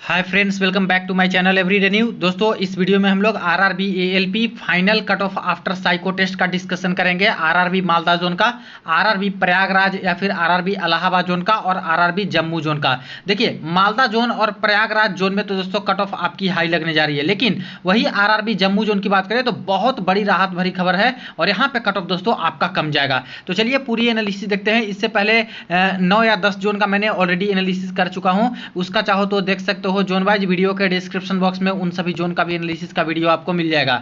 Hi friends, welcome back to my channel everyday new. दोस्तों, इस video में हम लोग RRB ALP final cut off after psycho test का डिस्कशन करेंगे। आरआरबी मालदा जोन का, आरआरबी प्रयागराज या फिर आरआरबी इलाहाबाद जोन का और आरआरबी जम्मू जोन का। देखिए, मालदा जोन और प्रयागराज जोन में तो दोस्तों कट ऑफ आपकी हाई लगने जा रही है, लेकिन वही आरआरबी जम्मू जोन की बात करें तो बहुत बड़ी राहत भरी खबर है और यहाँ पे कट ऑफ दोस्तों आपका कम जाएगा। तो चलिए पूरी एनालिसिस देखते हैं। इससे पहले 9 या 10 जोन का मैंने ऑलरेडी एनालिसिस कर चुका हूँ, उसका चाहो तो देख सकते हो। जोन वाइज वीडियो के डिस्क्रिप्शन बॉक्स में उन सभी जोन का भी एनालिसिस का वीडियो आपको मिल जाएगा।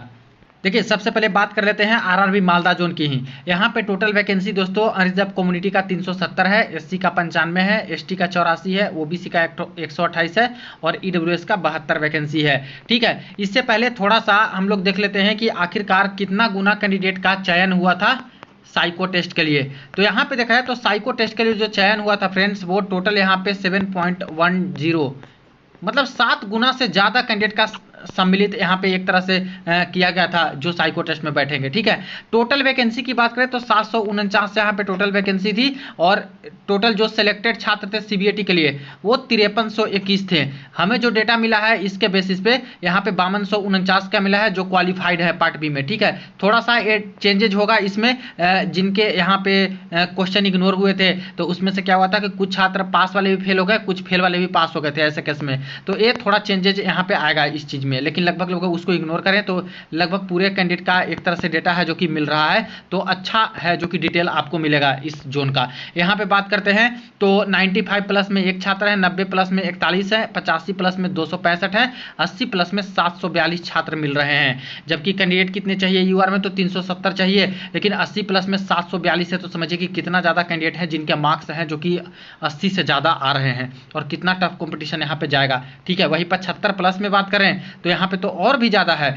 देखिए, सबसे पहले बात कर लेते हैं आरआरबी मालदा जोन की ही। यहाँ पे टोटल वैकेंसी दोस्तों अनरिजर्व कम्युनिटी का 370 है, एससी का 95 है, एसटी का 84 है, ओबीसी का 128 है और ईडब्ल्यूएस का 72 वैकेंसी है। ठीक है, इससे पहले थोड़ा सा हम लोग देख लेते हैं कि आखिरकार कितना गुना कैंडिडेट का चयन हुआ था साइको टेस्ट के लिए। तो यहाँ पे देखा है तो साइको टेस्ट के लिए जो चयन हुआ था फ्रेंड्स, वो टोटल यहाँ पे 7.10, मतलब 7 गुना से ज़्यादा कैंडिडेट का सम्मिलित यहाँ पे एक तरह से किया गया था जो साइको टेस्ट में बैठेंगे। ठीक है, टोटल वैकेंसी की बात करें तो 749 यहाँ पे टोटल वैकेंसी थी और टोटल जो सिलेक्टेड छात्र थे सीबीएटी के लिए वो 5321 थे। हमें जो डेटा मिला है इसके बेसिस पे यहाँ पे 5249 का मिला है जो क्वालिफाइड है पार्ट बी में। ठीक है, थोड़ा सा चेंजेज होगा इसमें, जिनके यहाँ पे क्वेश्चन इग्नोर हुए थे तो उसमें से क्या हुआ था कि कुछ छात्र पास वाले भी फेल हो गए, कुछ फेल वाले भी पास हो गए थे ऐसे केस में। तो ये थोड़ा चेंजेज यहाँ पे आएगा इस चीज़ में, लेकिन लगभग लोग उसको इग्नोर करें तो लगभग पूरे कैंडिडेट का एक तरह से डेटा है जो कि मिल रहा है, तो अच्छा है जो कि डिटेल आपको मिलेगा इस जोन का। यहाँ पे बात करते हैं तो 95 प्लस में एक छात्र है, 90 प्लस में 41 है, 85 प्लस में 265 है, 80 प्लस में 742 छात्र मिल रहे हैं। जबकि कैंडिडेट कितने चाहिए यूआर में तो 370 चाहिए, लेकिन 80 प्लस में 742 है, तो समझिए कि कितना ज़्यादा कैंडिडेट है जिनके मार्क्स हैं जो कि 80 से ज़्यादा आ रहे हैं और कितना टफ कॉम्पिटिशन यहाँ पे जाएगा। ठीक है, वही 75 प्लस में बात करें तो यहाँ पे तो और भी ज़्यादा है।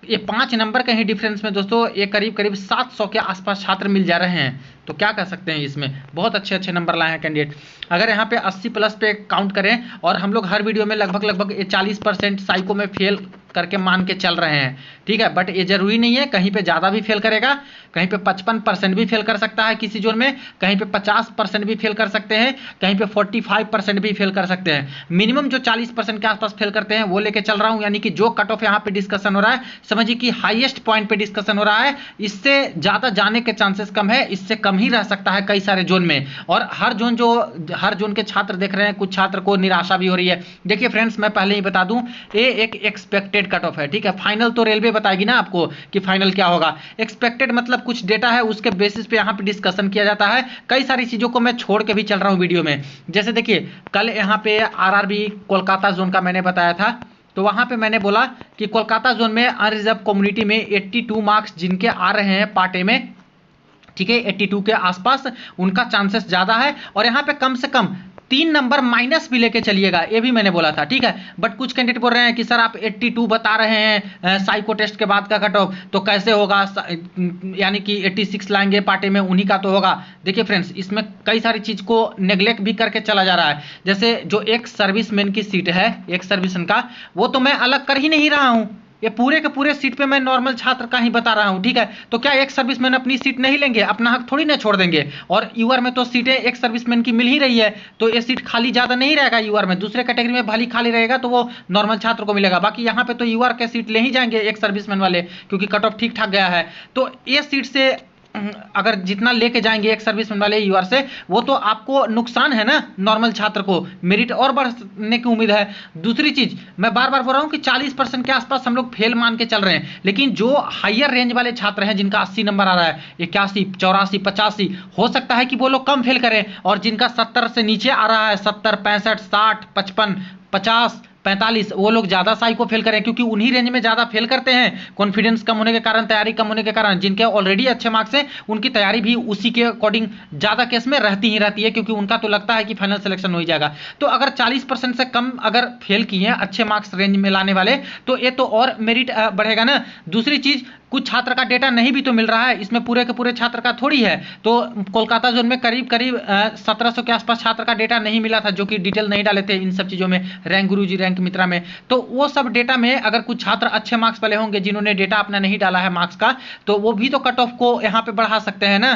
ये 5 नंबर के ही डिफरेंस में दोस्तों ये करीब करीब 700 के आसपास छात्र मिल जा रहे हैं। तो क्या कह सकते हैं, इसमें बहुत अच्छे अच्छे नंबर लाए हैं कैंडिडेट। अगर यहाँ पे 80 प्लस पे काउंट करें और हम लोग हर वीडियो में लगभग 40% साइको में फेल करके मान के चल रहे हैं। ठीक है, बट ये जरूरी नहीं है, कहीं पे ज़्यादा भी फेल करेगा, कहीं पे 55% भी फेल कर सकता है किसी जोन में, कहीं पे 50% भी फेल कर सकते हैं, कहीं पे 45% भी फेल कर सकते हैं। मिनिमम जो 40% के आसपास फेल करते हैं वो लेके चल रहा हूँ, यानी कि जो कट ऑफ यहाँ पे डिस्कशन हो रहा है समझिए कि हाईएस्ट पॉइंट पे डिस्कशन हो रहा है। इससे ज़्यादा जाने के चांसेस कम है, इससे कम ही रह सकता है कई सारे जोन में। और हर जोन के छात्र देख रहे हैं, कुछ छात्र को निराशा भी हो रही है। देखिए फ्रेंड्स, मैं पहले ही बता दूं, ये एक एक्सपेक्टेड कट ऑफ है। ठीक है, फाइनल तो रेलवे बताएगी ना आपको कि फाइनल क्या होगा। एक्सपेक्टेड मतलब कुछ डेटा है उसके बेसिस पे यहाँ पे डिस्कशन किया जाता है। कई सारी चीजों को मैं छोड़ के भी चल रहा हूँ वीडियो में। जैसे देखिए, कल यहाँ पे आरआरबी कोलकाता जोन का मैंने बताया था, तो वहां पे मैंने बोला कि कोलकाता जोन में अनरिजर्व कम्युनिटी में 82 मार्क्स जिनके आ रहे हैं पार्ट ए में, ठीक है, 82 के आसपास उनका चांसेस ज्यादा है। और यहाँ पे कम से कम 3 नंबर माइनस भी लेके चलिएगा, ये भी मैंने बोला था। ठीक है, बट कुछ कैंडिडेट बोल रहे हैं कि सर आप 82 बता रहे हैं साइको टेस्ट के बाद का कट ऑफ, तो कैसे होगा, यानी कि 86 लाएंगे पार्टी में, उन्हीं का तो होगा। देखिए फ्रेंड्स, इसमें कई सारी चीज को नेग्लेक्ट भी करके चला जा रहा है। जैसे जो एक सर्विसमैन की सीट है, एक सर्विसमैन का, वो तो मैं अलग कर ही नहीं रहा हूँ, ये पूरे के पूरे सीट पे मैं नॉर्मल छात्र का ही बता रहा हूं। ठीक है, तो क्या एक सर्विसमैन अपनी सीट नहीं लेंगे, अपना हक थोड़ी ना छोड़ देंगे। और यूआर में तो सीटें एक सर्विसमैन की मिल ही रही है, तो ये सीट खाली ज्यादा नहीं रहेगा यूआर में। दूसरे कैटेगरी में भली खाली रहेगा तो वो नॉर्मल छात्र को मिलेगा, बाकी यहाँ पे तो यूआर के सीट ले ही जाएंगे एक सर्विसमैन वाले, क्योंकि कट ऑफ ठीक ठाक गया है। तो ये सीट से अगर जितना लेके जाएंगे एक सर्विसमैन वाले यूआर से, वो तो आपको नुकसान है ना, नॉर्मल छात्र को मेरिट और बढ़ने की उम्मीद है। दूसरी चीज मैं बार बार बोल रहा हूं कि 40% के आसपास हम लोग फेल मान के चल रहे हैं, लेकिन जो हायर रेंज वाले छात्र हैं जिनका 80 नंबर आ रहा है, 81, 84, 85, हो सकता है कि वो लोग कम फेल करें, और जिनका 70 से नीचे आ रहा है, 70, 65, 60, 55, 50, 45, वो लोग ज्यादा साइको फेल करें, क्योंकि उन्हीं रेंज में ज्यादा फेल करते हैं, कॉन्फिडेंस कम होने के कारण, तैयारी कम होने के कारण। जिनके ऑलरेडी अच्छे मार्क्स हैं उनकी तैयारी भी उसी के अकॉर्डिंग ज्यादा केस में रहती ही रहती है, क्योंकि उनका तो लगता है कि फाइनल सिलेक्शन हो ही जाएगा। तो अगर 40% से कम अगर फेल किए हैं अच्छे मार्क्स रेंज में लाने वाले, तो ये तो और मेरिट बढ़ेगा ना। दूसरी चीज, कुछ छात्र का डेटा नहीं भी तो मिल रहा है, इसमें पूरे के पूरे छात्र का थोड़ी है। तो कोलकाता जोन में करीब करीब 1700 के आसपास छात्र का डेटा नहीं मिला था, जो कि डिटेल नहीं डाले थे इन सब चीज़ों में, रैंक गुरुजी, रैंक मित्रा में। तो वो सब डेटा में अगर कुछ छात्र अच्छे मार्क्स वाले होंगे जिन्होंने डेटा अपना नहीं डाला है मार्क्स का, तो वो भी तो कट ऑफ को यहाँ पे बढ़ा सकते हैं ना।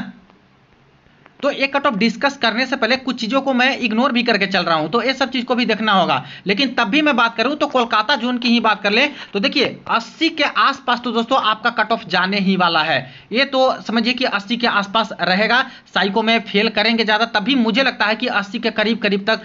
तो एक कट ऑफ डिस्कस करने से पहले कुछ चीज़ों को मैं इग्नोर भी करके चल रहा हूं, तो ये सब चीज़ को भी देखना होगा। लेकिन तब भी मैं बात करूं तो कोलकाता जोन की ही बात कर ले तो देखिए 80 के आसपास तो दोस्तों आपका कट ऑफ जाने ही वाला है। ये तो समझिए कि 80 के आसपास रहेगा। साइको में फेल करेंगे ज़्यादा तब भी मुझे लगता है कि 80 के करीब करीब तक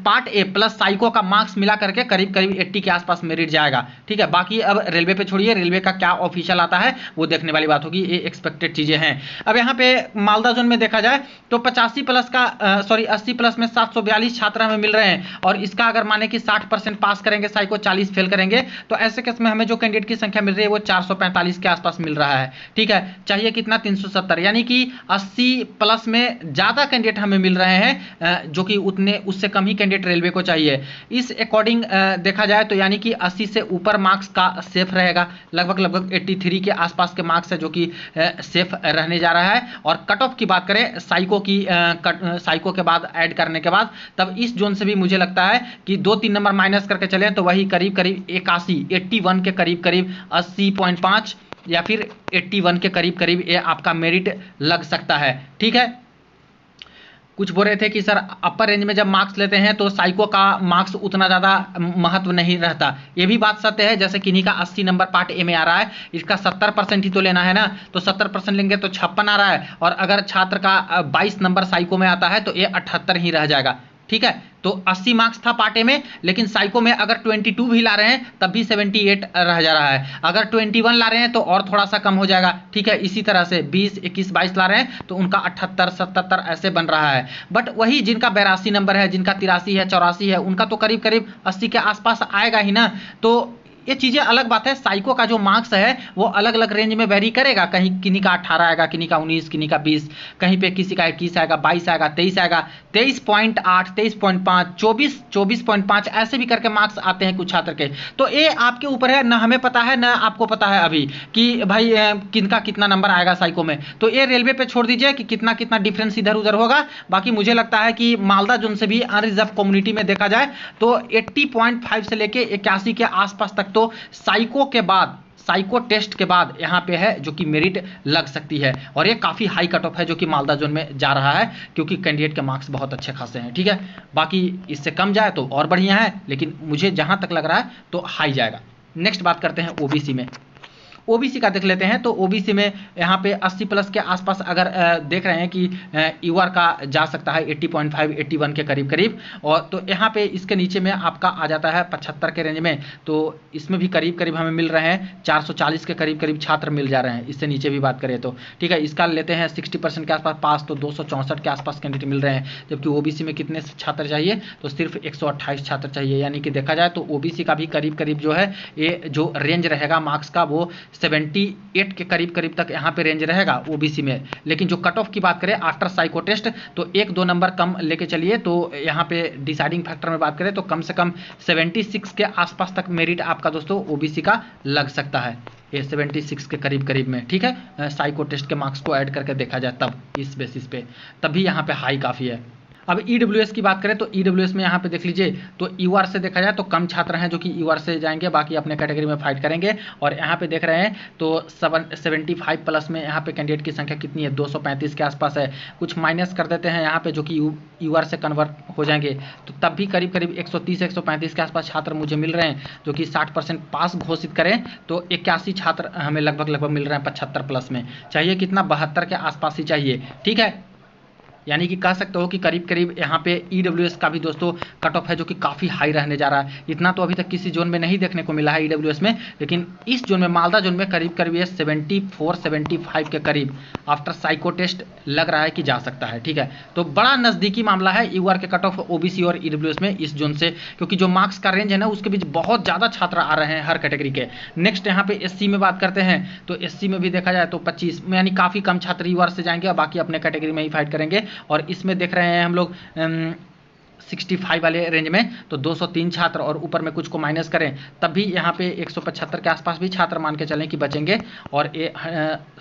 पार्ट ए प्लस साइको का मार्क्स मिला करके करीब करीब 80 के आसपास मेरिट जाएगा। ठीक है, बाकी अब रेलवे पे छोड़िए, रेलवे का क्या ऑफिशियल आता है वो देखने वाली बात होगी, ये एक्सपेक्टेड चीज़ें हैं। अब यहाँ पे मालदा जोन में देखा जाए तो 85 प्लस का 80 प्लस में 742 छात्र हमें मिल रहे हैं, और इसका अगर माने कि 60% पास करेंगे साइको, 40 फेल करेंगे, तो ऐसे केस में हमें जो कैंडिडेट की संख्या मिल रही है वो 445 के आसपास मिल रहा है। ठीक है, चाहिए कितना 370, यानी कि 80 प्लस में ज़्यादा कैंडिडेट हमें मिल रहे हैं, जो कि उतने उससे कम ही कैंडिडेट रेलवे को चाहिए। इस अकॉर्डिंग देखा जाए तो यानी कि 80 से ऊपर मार्क्स का सेफ रहेगा, लगभग 83 के आसपास के मार्क्स है जो कि सेफ रहने जा रहा है। और कट ऑफ की बात करें साइको के बाद ऐड करने के बाद, तब इस जोन से भी मुझे लगता है कि 2-3 नंबर माइनस करके चले तो वही करीब करीब 81 के करीब करीब 80.5 या फिर 81 के करीब करीब ये आपका मेरिट लग सकता है। ठीक है, कुछ बोल रहे थे कि सर अपर रेंज में जब मार्क्स लेते हैं तो साइको का मार्क्स उतना ज़्यादा महत्व नहीं रहता। ये भी बात सत्य है, जैसे किन्हीं का 80 नंबर पार्ट ए में आ रहा है, इसका 70% ही तो लेना है ना, तो 70% लेंगे तो 56 आ रहा है, और अगर छात्र का 22 नंबर साइको में आता है तो ये 78 ही रह जाएगा। ठीक है, तो 80 मार्क्स था पार्ट ए में, लेकिन साइको में अगर 22 भी ला रहे हैं तब भी 78 रह जा रहा है, अगर 21 ला रहे हैं तो और थोड़ा सा कम हो जाएगा। ठीक है, इसी तरह से 20, 21, 22 ला रहे हैं तो उनका 78, 77 ऐसे बन रहा है। बट वही जिनका 82 नंबर है, जिनका 83 है, 84 है, उनका तो करीब करीब 80 के आसपास आएगा ही ना। तो ये चीज़ें अलग बात है, साइको का जो मार्क्स है वो अलग अलग रेंज में वेरी करेगा, कहीं किन्हीं का 18 आएगा, किन्हीं का 19, किन्हीं का 20, कहीं पे किसी का 21 आएगा, 22 आएगा, 23 आएगा, 23.8, 23.5, 24.5 ऐसे भी करके मार्क्स आते हैं कुछ छात्र के। तो ये आपके ऊपर है, ना हमें पता है ना आपको पता है अभी कि भाई किनका कितना नंबर आएगा साइको में। तो ये रेलवे पे छोड़ दीजिए कि कितना कितना डिफरेंस इधर उधर होगा। बाकी मुझे लगता है कि मालदा जोन से भी अनरिजर्व कम्युनिटी में देखा जाए तो 80.5 से लेके 81 के आसपास तक तो साइको के बाद, साइको टेस्ट के बाद यहाँ पे है जो कि मेरिट लग सकती है। और ये काफ़ी हाई कट ऑफ है जो कि मालदा जोन में जा रहा है, क्योंकि कैंडिडेट के मार्क्स बहुत अच्छे खासे हैं। ठीक है, बाकी इससे कम जाए तो और बढ़िया है, लेकिन मुझे जहाँ तक लग रहा है तो हाई जाएगा। नेक्स्ट बात करते हैं ओबीसी में। ओबीसी का देख लेते हैं, तो ओबीसी में यहाँ पे 80 प्लस के आसपास अगर देख रहे हैं कि यूआर का जा सकता है 80.5, 81 के करीब करीब, और तो यहाँ पे इसके नीचे में आपका आ जाता है 75 के रेंज में, तो इसमें भी करीब करीब हमें मिल रहे हैं 440 के करीब करीब छात्र मिल जा रहे हैं, इससे नीचे भी बात करें तो। ठीक है, इसका लेते हैं 60% के आसपास पास, तो 264 के आसपास कैंडिडेट मिल रहे हैं, जबकि ओबीसी में कितने छात्र चाहिए, तो सिर्फ 128 छात्र चाहिए। यानी कि देखा जाए तो ओबीसी का भी करीब करीब जो है ये जो रेंज रहेगा मार्क्स का वो 78 के करीब करीब तक यहाँ पे रेंज रहेगा ओबीसी में। लेकिन जो कट ऑफ की बात करें आफ्टर साइको टेस्ट तो 1-2 नंबर कम लेके चलिए, तो यहाँ पे डिसाइडिंग फैक्टर में बात करें तो कम से कम 76 के आसपास तक मेरिट आपका दोस्तों ओबीसी का लग सकता है, ये 76 के करीब करीब में। ठीक है, साइको टेस्ट के मार्क्स को ऐड करके देखा जाए तब इस बेसिस पे, तभी यहाँ पे हाई काफ़ी है। अब ईडब्ल्यूएस की बात करें तो ईडब्ल्यूएस में यहाँ पे देख लीजिए तो यूआर से देखा जाए तो कम छात्र हैं जो कि यूआर से जाएंगे, बाकी अपने कैटेगरी में फाइट करेंगे। और यहाँ पे देख रहे हैं तो 75 प्लस में यहाँ पे कैंडिडेट की संख्या कितनी है, 235 के आसपास है। कुछ माइनस कर देते हैं यहाँ पे जो कि यूआर से कन्वर्ट हो जाएंगे, तो तब भी करीब करीब 130-135 के आसपास छात्र मुझे मिल रहे हैं, जो कि 60% पास घोषित करें तो 81 छात्र हमें लगभग मिल रहे हैं 75 प्लस में। चाहिए कितना, 72 के आसपास ही चाहिए। ठीक है, यानी कि कह सकते हो कि करीब करीब यहाँ पे ईडब्ल्यूएस का भी दोस्तों कट ऑफ है जो कि काफ़ी हाई रहने जा रहा है। इतना तो अभी तक किसी जोन में नहीं देखने को मिला है ईडब्ल्यूएस में, लेकिन इस जोन में मालदा जोन में करीब करीब ये 74-75 के करीब आफ्टर साइको टेस्ट लग रहा है कि जा सकता है। ठीक है, तो बड़ा नज़दीकी मामला है यूआर के कट ऑफ ओबीसी और ईडब्ल्यूएस में इस जोन से, क्योंकि जो मार्क्स का रेंज है ना उसके बीच बहुत ज़्यादा छात्र आ रहे हैं हर कैटेगरी के। नेक्स्ट यहाँ पे एससी में बात करते हैं, तो एससी में भी देखा जाए तो 25 में यानी काफ़ी कम छात्र यूआर से जाएंगे और बाकी अपने कैटेगरी में ही फाइट करेंगे। और इसमें देख रहे हैं हम लोग 65 वाले रेंज में तो 203 छात्र, और ऊपर में कुछ को माइनस करें तब भी यहाँ पे 175 के आसपास भी छात्र मान के चलें कि बचेंगे, और ये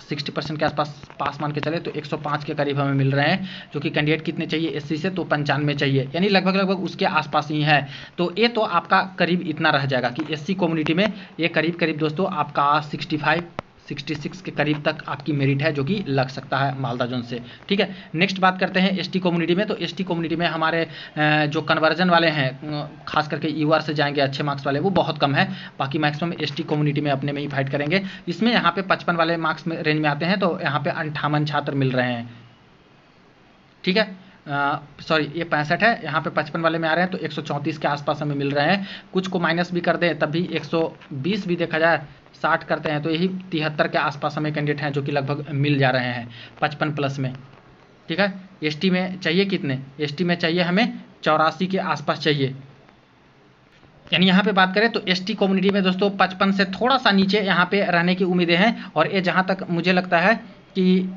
60% के आसपास पास मान के चले तो 105 के करीब हमें मिल रहे हैं, जो कि कैंडिडेट कितने चाहिए एससी से, तो 95 चाहिए, यानी लगभग उसके आसपास ही है। तो ये तो आपका करीब इतना रह जाएगा कि एससी कम्युनिटी में ये करीब करीब दोस्तों आपका 66 के करीब तक आपकी मेरिट है जो कि लग सकता है मालदा जोन से। ठीक है, नेक्स्ट बात करते हैं एसटी कम्युनिटी में। तो एसटी कम्युनिटी में हमारे जो कन्वर्जन वाले हैं, खास करके यूआर से जाएंगे अच्छे मार्क्स वाले, वो बहुत कम है। बाकी मैक्सिमम एसटी कम्युनिटी में अपने में ही फाइट करेंगे। इसमें यहाँ पे 55 वाले मार्क्स में रेंज में आते हैं, तो यहाँ पे 58 छात्र मिल रहे हैं। ठीक है, सॉरी ये 65 है, यहाँ पे 55 वाले में आ रहे हैं, तो 134 के आसपास हमें मिल रहे हैं। कुछ को माइनस भी कर दें तब भी 120 भी देखा जाए, 60 करते हैं तो यही 73 के आसपास हमें कैंडिडेट हैं जो कि लगभग मिल जा रहे हैं 55 प्लस में। ठीक है, एसटी में चाहिए कितने, एसटी में चाहिए हमें 84 के आसपास चाहिए। यानी यहाँ पे बात करें तो एसटी कम्युनिटी में दोस्तों 55 से थोड़ा सा नीचे यहाँ पे रहने की उम्मीदें हैं, और ये जहाँ तक मुझे लगता है कि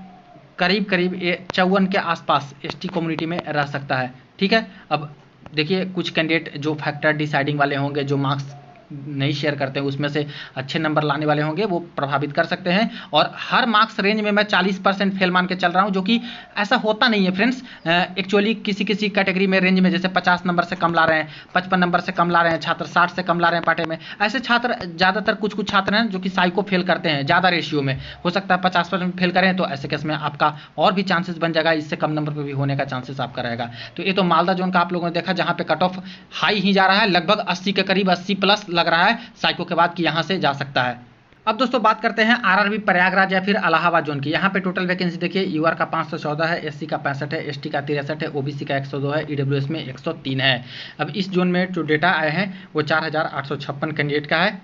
करीब करीब ये 54 के आसपास एसटी कम्युनिटी में रह सकता है। ठीक है, अब देखिए कुछ कैंडिडेट जो फैक्टर डिसाइडिंग वाले होंगे, जो मार्क्स नहीं शेयर करते हैं, उसमें से अच्छे नंबर लाने वाले होंगे, वो प्रभावित कर सकते हैं। और हर मार्क्स रेंज में मैं 40% फेल मान के चल रहा हूं, जो कि ऐसा होता नहीं है फ्रेंड्स। एक्चुअली किसी किसी कैटेगरी में रेंज में जैसे 50 नंबर से कम ला रहे हैं, 55 नंबर से कम ला रहे हैं छात्र, 60 से कम ला रहे हैं पाटे में। ऐसे छात्र ज़्यादातर कुछ छात्र हैं जो कि साइको फेल करते हैं ज़्यादा रेशियो में। हो सकता है 50% फेल करें, तो ऐसे केस में आपका और भी चांसेस बन जाएगा, इससे कम नंबर पर भी होने का चांसेस आपका रहेगा। तो ये तो मालदा जोन का आप लोगों ने देखा, जहाँ पे कट ऑफ हाई ही जा रहा है, लगभग 80 के करीब, 80 प्लस लग रहा है साइको के बाद कि यहाँ से जा सकता है। अब दोस्तों बात करते हैं आरआरबी प्रयागराज या फिर इलाहाबाद जोन की। यहाँ पे टोटल वैकेंसी देखिए, यूआर का 514 है, एससी का 65 है, एसटी का 63 है, ओबीसी का 102 है, ईडब्ल्यूएस में 103 है। अब इस जोन में जो डेटा आए हैं वो 4856 कैंडिडेट का है।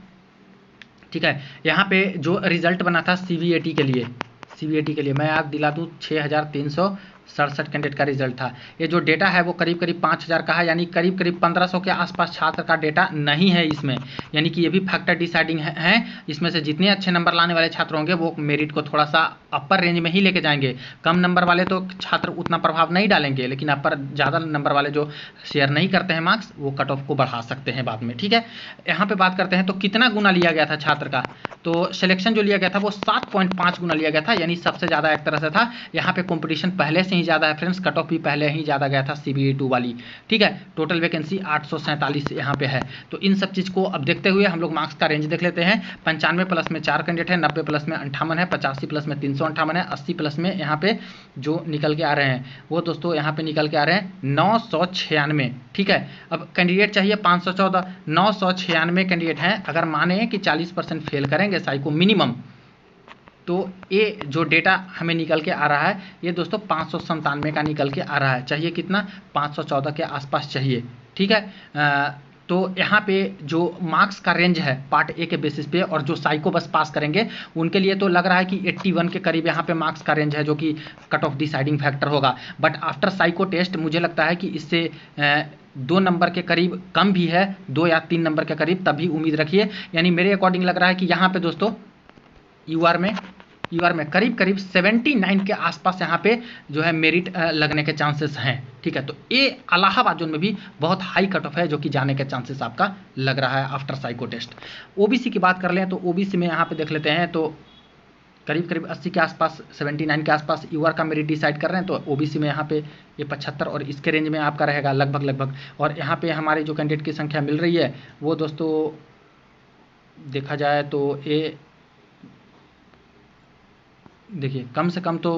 ठीक है, यहाँ पे जो रिजल्ट बना था सीवीएटी के लिए मैं याद दिला दूँ, 6367 कैंडिडेट का रिजल्ट था। ये जो डेटा है वो करीब करीब 5000 का है, यानी करीब करीब 1500 के आसपास छात्र का डेटा नहीं है इसमें। यानी कि ये भी फैक्टर डिसाइडिंग है। इसमें से जितने अच्छे नंबर लाने वाले छात्र होंगे वो मेरिट को थोड़ा सा अपर रेंज में ही लेके जाएंगे। कम नंबर वाले तो छात्र उतना प्रभाव नहीं डालेंगे, लेकिन अपर ज़्यादा नंबर वाले जो शेयर नहीं करते हैं मार्क्स, वो कट ऑफ को बढ़ा सकते हैं बाद में। ठीक है, यहाँ पे बात करते हैं तो कितना गुना लिया गया था छात्र का। तो सिलेक्शन जो लिया गया था वो 7.5 गुना लिया गया था, यानी सबसे ज़्यादा एक तरह से था। यहाँ पे कंपटीशन पहले से ही ज़्यादा है फ्रेंड्स, कट ऑफ भी पहले ही ज़्यादा गया था CBE 2 वाली। ठीक है, टोटल वैकेंसी 847 यहाँ पे है। तो इन सब चीज़ को अब देखते हुए हम लोग मार्क्स का रेंज देख लेते हैं। 95 प्लस में 4 कैंडिडेट है, 90 प्लस में 58 है, 85 प्लस में 358 है, 80 प्लस में यहाँ पे जो निकल के आ रहे हैं वो दोस्तों यहाँ पे निकल के आ रहे हैं 996। ठीक है, अब कैंडिडेट चाहिए 514, 996 कैंडिडेट हैं। अगर माने कि 40% फेल करेंगे साइको मिनिमम, तो ये जो डेटा हमें निकल के आ रहा है ये दोस्तों 597 का निकल के आ रहा है। चाहिए कितना, 514 के आसपास चाहिए। ठीक है, तो यहाँ पे जो मार्क्स का रेंज है पार्ट ए के बेसिस पे, और जो साइको बस पास करेंगे उनके लिए तो लग रहा है कि 81 के करीब यहाँ पे मार्क्स का रेंज है, जो कि कट ऑफ डिसाइडिंग फैक्टर होगा। बट आफ्टर साइको टेस्ट मुझे लगता है कि इससे 2 नंबर के करीब कम भी है, 2 या 3 नंबर के करीब, तभी उम्मीद रखिए। यानी मेरे अकॉर्डिंग लग रहा है कि यहाँ पे दोस्तों यूआर में करीब करीब 79 के आसपास यहाँ पे जो है मेरिट लगने के चांसेस हैं। ठीक है, तो ये इलाहाबाद जोन में भी बहुत हाई कट ऑफ है, जो कि जाने के चांसेस आपका लग रहा है आफ्टर साइको टेस्ट। ओबीसी की बात कर लें तो ओबीसी में यहाँ पे देख लेते हैं, तो करीब करीब 80 के आसपास, 79 के आसपास यूआर का मेरिट डिसाइड कर रहे हैं। तो ओबीसी में यहाँ पे ये 75 और इसके रेंज में आपका रहेगा लगभग। और यहाँ पे हमारे जो कैंडिडेट की संख्या मिल रही है वो दोस्तों देखा जाए तो ये देखिए कम से कम तो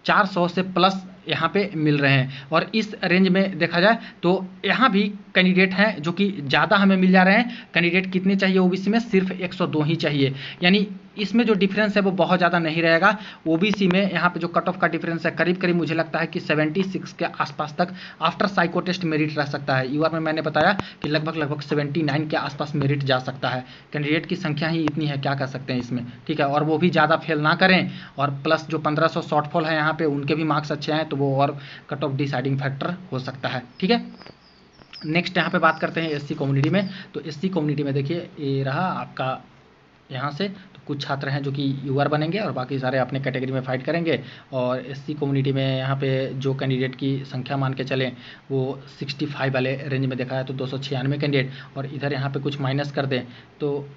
400 से प्लस यहाँ पे मिल रहे हैं। और इस रेंज में देखा जाए तो यहाँ भी कैंडिडेट हैं जो कि ज़्यादा हमें मिल जा रहे हैं। कैंडिडेट कितने चाहिए ओबीसी में, सिर्फ 102 ही चाहिए। यानी इसमें जो डिफरेंस है वो बहुत ज़्यादा नहीं रहेगा। ओबीसी में यहाँ पे जो कट ऑफ का डिफरेंस है करीब करीब मुझे लगता है कि 76 के आसपास तक आफ्टर साइको टेस्ट मेरिट रह सकता है। यूआर में मैंने बताया कि लगभग 79 के आसपास मेरिट जा सकता है। कैंडिडेट की संख्या ही इतनी है, क्या कर सकते हैं इसमें। ठीक है, और वो भी ज़्यादा फेल ना करें, और प्लस जो 1500 शॉर्टफॉल है यहाँ पे उनके भी मार्क्स अच्छे हैं, तो वो और कट ऑफ डिसाइडिंग फैक्टर हो सकता है। ठीक है, नेक्स्ट यहाँ पे बात करते हैं एससी कम्युनिटी में। तो एससी कम्युनिटी में देखिए ये रहा आपका यहाँ से, तो कुछ छात्र हैं जो कि यूआर बनेंगे और बाकी सारे अपने कैटेगरी में फाइट करेंगे। और एससी कम्युनिटी में यहाँ पे जो कैंडिडेट की संख्या मान के चलें वो 65 वाले रेंज में देखा है, तो 296 कैंडिडेट। और इधर यहाँ पे कुछ माइनस कर दें तो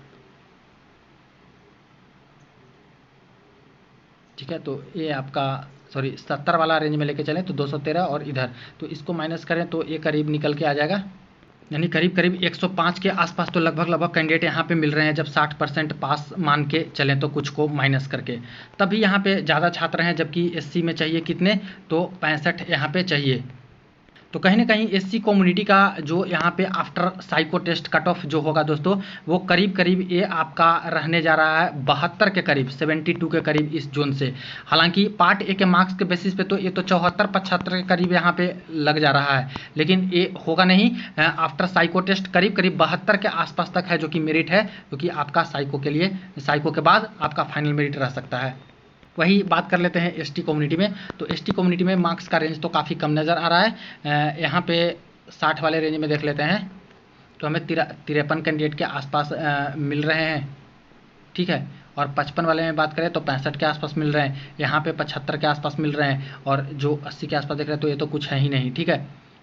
ठीक है, तो ये आपका 70 वाला रेंज में लेके चलें तो 213, और इधर तो इसको माइनस करें तो ये करीब निकल के आ जाएगा यानी करीब करीब 105 के आसपास तो लगभग कैंडिडेट यहाँ पे मिल रहे हैं, जब 60% पास मान के चलें तो कुछ को माइनस करके, तभी यहाँ पे ज़्यादा छात्र हैं। जबकि एससी में चाहिए कितने, तो 65 यहाँ पे चाहिए। तो कहीं ना कहीं एससी कम्युनिटी का जो यहाँ पे after psycho test cut off जो होगा दोस्तों, वो करीब करीब ये आपका रहने जा रहा है 72 के करीब, 72 के करीब इस जोन से। हालांकि पार्ट ए के मार्क्स के बेसिस पे तो ये तो 74-75 के करीब यहाँ पे लग जा रहा है, लेकिन ये होगा नहीं। आफ्टर साइको टेस्ट करीब करीब 72 के आसपास तक है जो कि मेरिट है, क्योंकि आपका साइको के लिए, साइको के बाद आपका फाइनल मेरिट रह सकता है। वही बात कर लेते हैं एसटी कम्युनिटी में। तो एसटी कम्युनिटी में मार्क्स का रेंज तो काफ़ी कम नज़र आ रहा है। यहाँ पे 60 वाले रेंज में देख लेते हैं तो हमें 53 कैंडिडेट के आसपास मिल रहे हैं, ठीक है। और 55 वाले में बात करें तो 65 के आसपास मिल रहे हैं, यहाँ पे 75 के आसपास मिल रहे हैं, और जो 80 के आसपास देख रहे हैं तो ये तो कुछ है ही नहीं, ठीक है।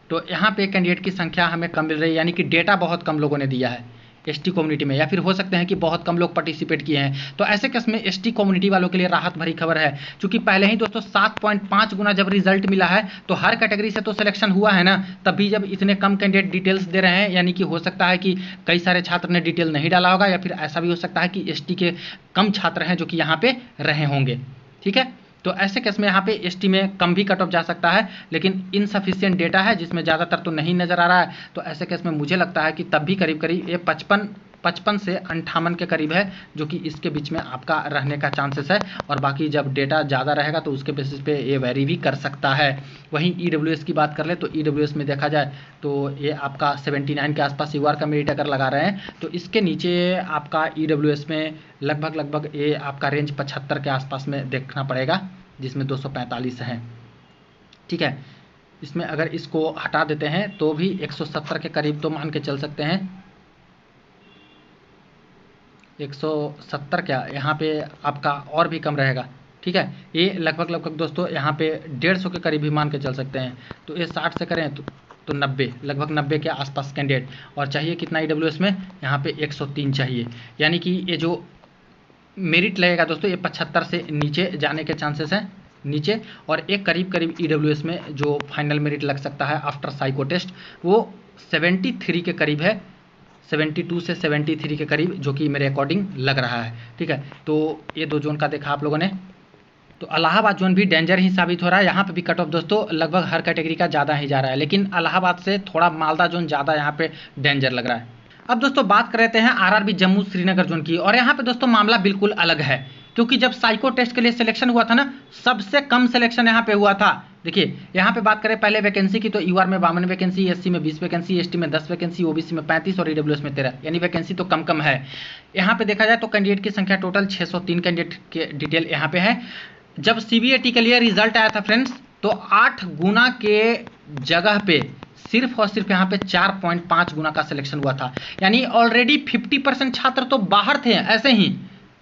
तो यहाँ पे कैंडिडेट की संख्या हमें कम मिल रही है, यानी कि डेटा बहुत कम लोगों ने दिया है एसटी कम्युनिटी में, या फिर हो सकते हैं कि बहुत कम लोग पार्टिसिपेट किए हैं। तो ऐसे केस में एसटी कम्युनिटी वालों के लिए राहत भरी खबर है, क्योंकि पहले ही दोस्तों 7.5 गुना जब रिजल्ट मिला है तो हर कैटेगरी से तो सिलेक्शन हुआ है ना, तभी जब इतने कम कैंडिडेट डिटेल्स दे रहे हैं, यानी कि हो सकता है कि कई सारे छात्र ने डिटेल नहीं डाला होगा, या फिर ऐसा भी हो सकता है कि एसटी के कम छात्र हैं जो कि यहाँ पे रहे होंगे, ठीक है। तो ऐसे केस में यहाँ पे एसटी में कम भी कट ऑफ जा सकता है, लेकिन इनसफिशिएंट डेटा है जिसमें ज़्यादातर तो नहीं नज़र आ रहा है। तो ऐसे केस में मुझे लगता है कि तब भी करीब करीब ये 55 से 58 के करीब है, जो कि इसके बीच में आपका रहने का चांसेस है। और बाकी जब डेटा ज़्यादा रहेगा तो उसके बेसिस पे ये वेरी भी कर सकता है। वहीं ईडब्ल्यूएस की बात कर ले तो ईडब्ल्यूएस में देखा जाए तो ये आपका 79 के आसपास यूआर का मेरिट अगर लगा रहे हैं तो इसके नीचे आपका ईडब्ल्यूएस में लगभग ये आपका रेंज 75 के आसपास में देखना पड़ेगा, जिसमें 245 हैं, ठीक है। इसमें अगर इसको हटा देते हैं तो भी 170 के करीब तो मान के चल सकते हैं। 170 क्या, यहाँ पे आपका और भी कम रहेगा, ठीक है। ये लगभग दोस्तों यहाँ पे 150 के करीब भी मान के चल सकते हैं। तो ये 60 से करें तो 90, लगभग 90 के आसपास कैंडिडेट। और चाहिए कितना ईडब्ल्यूएस में, यहाँ पे 103 चाहिए, यानी कि ये जो मेरिट लगेगा दोस्तों ये 75 से नीचे जाने के चांसेस हैं, नीचे। और एक करीब ईडब्ल्यूएस में जो फाइनल मेरिट लग सकता है आफ्टर साइको टेस्ट वो 73 के करीब है, 72 से 73 के करीब, जो कि मेरे अकॉर्डिंग लग रहा है, ठीक है। तो ये दो जोन का देखा आप लोगों ने। तो इलाहाबाद जोन भी डेंजर ही साबित हो रहा है। यहाँ पे भी कट ऑफ दोस्तों लगभग हर कैटेगरी का ज़्यादा ही जा रहा है, लेकिन इलाहाबाद से थोड़ा मालदा जोन ज़्यादा यहाँ पे डेंजर लग रहा है। अब दोस्तों बात कर लेते हैं आरआरबी जम्मू श्रीनगर जोन की, और यहाँ पे दोस्तों मामला बिल्कुल अलग है, क्योंकि जब साइको टेस्ट के लिए सिलेक्शन हुआ था ना, सबसे कम सिलेक्शन यहाँ पे हुआ था। देखिए यहाँ पे बात करें पहले वैकेंसी की तो यूआर में 52 वैकेंसी, एससी में 20 वैकेंसी, एसटी में 10 वैकेंसी, ओबीसी में 35 और ईडब्ल्यूएस में 13, यानी वैकेंसी तो कम है। यहाँ पे देखा जाए तो कैंडिडेट की संख्या टोटल 603 कैंडिडेट के डिटेल यहाँ पे है। जब सीबीएटी के लिए रिजल्ट आया था फ्रेंड्स, तो 8 गुना के जगह पे सिर्फ और सिर्फ यहाँ पे 4.5 गुना का सिलेक्शन हुआ था, यानी ऑलरेडी 50% छात्र तो बाहर थे। ऐसे ही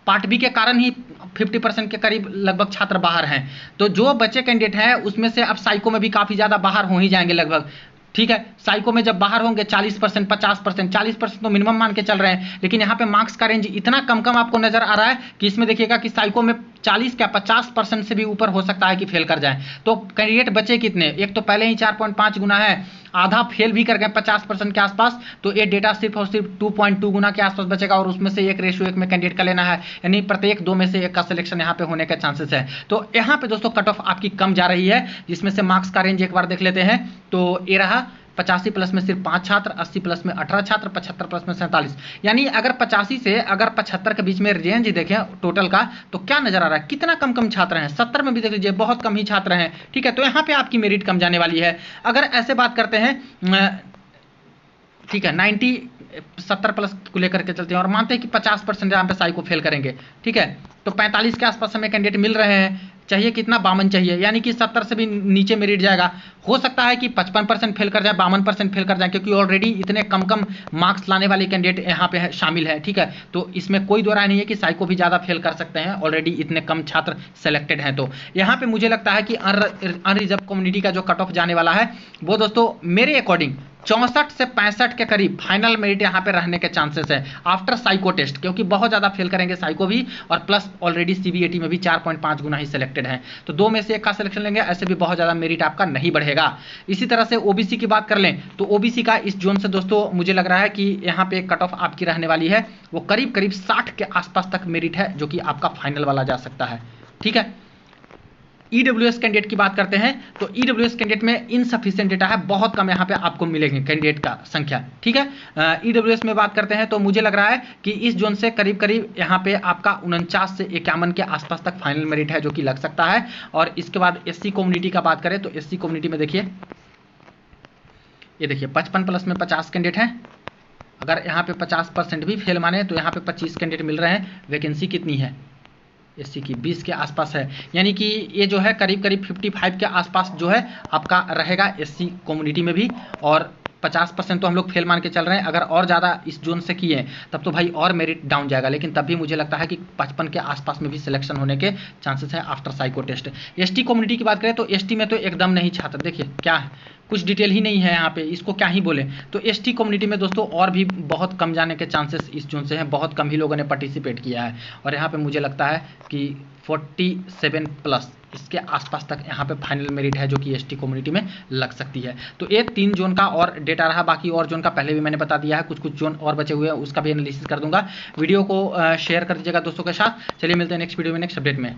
पार्ट बी के कारण ही 50% के करीब लगभग छात्र बाहर हैं। तो जो बचे कैंडिडेट हैं उसमें से अब साइको में भी काफ़ी ज़्यादा बाहर हो ही जाएंगे लगभग, ठीक है। साइको में जब बाहर होंगे 40%, 50%, 40% तो मिनिमम मान के चल रहे हैं, लेकिन यहाँ पे मार्क्स का रेंज इतना कम आपको नजर आ रहा है कि इसमें देखिएगा कि साइको में 40 क्या 50% से भी ऊपर हो सकता है कि फेल कर जाएं। तो कैंडिडेट बचे कितने, एक तो पहले ही 4.5 गुना है, आधा फेल भी कर गए 50% के आसपास, तो ये डेटा सिर्फ और सिर्फ 2.2 गुना के आसपास बचेगा, और उसमें से एक रेशियो 1 में कैंडिडेट का लेना है, यानी प्रत्येक 2 में से 1 का सिलेक्शन यहाँ पे होने के चांसेस है। तो यहाँ पे दोस्तों कट ऑफ आपकी कम जा रही है, जिसमें से मार्क्स का रेंज एक बार देख लेते हैं। तो ये रहा 85 प्लस में सिर्फ 5 छात्र, 80 प्लस में 18 छात्र, 75 प्लस में 47, यानी अगर 85 से अगर 75 के बीच में रेंज देखें टोटल का तो क्या नजर आ रहा है, कितना कम छात्र हैं। 70 में भी देख लीजिए बहुत कम ही छात्र हैं, ठीक है। तो यहाँ पे आपकी मेरिट कम जाने वाली है। अगर ऐसे बात करते हैं, ठीक है, 70 प्लस को लेकर के चलते हैं और मानते हैं कि 50% यहाँ पे साइको फेल करेंगे, ठीक है। तो 45 के आसपास हमें कैंडिडेट मिल रहे हैं, चाहिए कितना 52 चाहिए, यानी कि 70 से भी नीचे मेरिट जाएगा। हो सकता है कि 55% फेल कर जाए, 52% फेल कर जाए, क्योंकि ऑलरेडी इतने कम मार्क्स लाने वाले कैंडिडेट यहाँ पे शामिल है, ठीक है। तो इसमें कोई दो राय नहीं है कि साइको भी ज़्यादा फेल कर सकते हैं, ऑलरेडी इतने कम छात्र सेलेक्टेड हैं। तो यहाँ पे मुझे लगता है कि अनरिजर्व कम्युनिटी का जो कट ऑफ जाने वाला है वो दोस्तों मेरे अकॉर्डिंग 64 से 65 के करीब फाइनल मेरिट यहाँ पे रहने के चांसेस है आफ्टर साइको टेस्ट, क्योंकि बहुत ज़्यादा फेल करेंगे साइको भी, और प्लस ऑलरेडी सीबीएटी में भी 4.5 गुना ही सिलेक्टेड हैं, तो 2 में से 1 का सिलेक्शन लेंगे, ऐसे भी बहुत ज़्यादा मेरिट आपका नहीं बढ़ेगा। इसी तरह से ओबीसी की बात कर लें तो ओबीसी का इस जोन से दोस्तों मुझे लग रहा है कि यहाँ पे कट ऑफ आपकी रहने वाली है वो करीब करीब 60 के आसपास तक मेरिट है, जो कि आपका फाइनल वाला जा सकता है। ठीक है, ईडब्ल्यूएस कैंडिडेट की बात करते हैं तो ईडब्ल्यूएस कैंडिडेट में इनसफिशिएंट डेटा है, बहुत कम यहाँ पे आपको मिलेंगे कैंडिडेट का संख्या। ठीक है, ईडब्ल्यूएस में बात करते हैं तो मुझे लग रहा है कि इस जोन से करीब करीब यहाँ पे आपका 49 से 51 के आसपास तक फाइनल मेरिट है, जो कि लग सकता है। और इसके बाद एससी कम्युनिटी का बात करें तो एससी कम्युनिटी में देखिए, ये देखिए 55 प्लस में 50 कैंडिडेट हैं, अगर यहाँ पे 50% भी फेल माने तो यहाँ पे 25 कैंडिडेट मिल रहे हैं। वैकेंसी कितनी है एससी की? 20 के आसपास है, यानी कि ये जो है करीब करीब 55 के आसपास जो है आपका रहेगा एससी कम्युनिटी में भी, और 50% तो हम लोग फेल मान के चल रहे हैं। अगर और ज़्यादा इस जोन से किए तब तो भाई और मेरिट डाउन जाएगा, लेकिन तब भी मुझे लगता है कि 55 के आसपास में भी सिलेक्शन होने के चांसेस है after psycho test. ST community की बात करें तो एसटी में तो एकदम नहीं छात्र, देखिए क्या है, कुछ डिटेल ही नहीं है यहाँ पे, इसको क्या ही बोले। तो एसटी कम्युनिटी में दोस्तों और भी बहुत कम जाने के चांसेस इस जोन से हैं, बहुत कम ही लोगों ने पार्टिसिपेट किया है, और यहाँ पे मुझे लगता है कि 47 प्लस इसके आसपास तक यहाँ पे फाइनल मेरिट है, जो कि एसटी कम्युनिटी में लग सकती है। तो ये 3 जोन का और डेटा रहा, बाकी और जोन का पहले भी मैंने बता दिया है, कुछ कुछ जोन और बचे हुए हैं उसका भी एनालिसिस कर दूंगा। वीडियो को शेयर कर दीजिएगा दोस्तों के साथ। चलिए मिलते हैं नेक्स्ट वीडियो में नेक्स्ट अपडेट में।